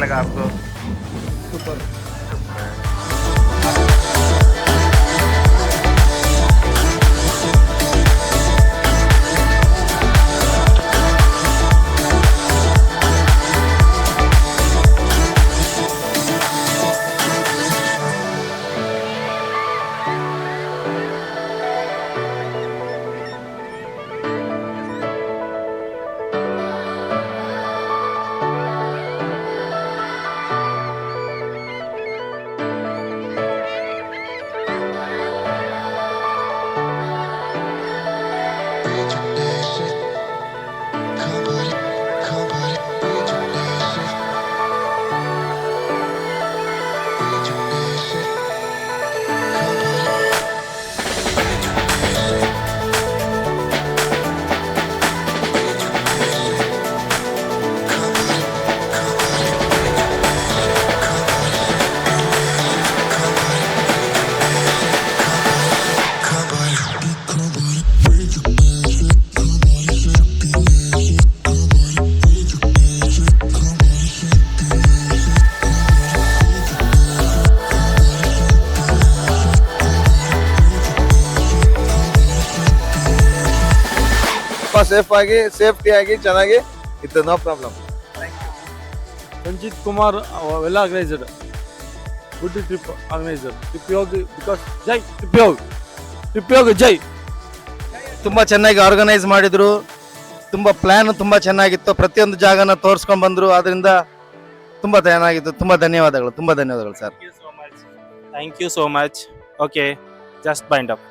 लगा आपको? Super. Safety ಆಗಿ ಚೆನ್ನಾಗಿ ಇತ್ತು, no problem. Sanjit Kumar, well organized. Good trip organizer. Tripyog because Jai Tripyog. Tripyog Jai. ತುಂಬಾ ಚೆನ್ನಾಗಿ ಆರ್ಗನೈಸ್ ಮಾಡಿದ್ರು. ತುಂಬಾ ಪ್ಲಾನ್ ತುಂಬಾ ಚೆನ್ನಾಗಿತ್ತು. ಪ್ರತಿಯೊಂದು ಜಾಗನ ತೋರಿಸ್ಕೊಂಡು ಬಂದ್ರು. ಅದರಿಂದ ತುಂಬಾ ಚೆನ್ನಾಗಿತ್ತು. ತುಂಬಾ ಧನ್ಯವಾದಗಳು sir. Thank you so much. Okay, just bind up.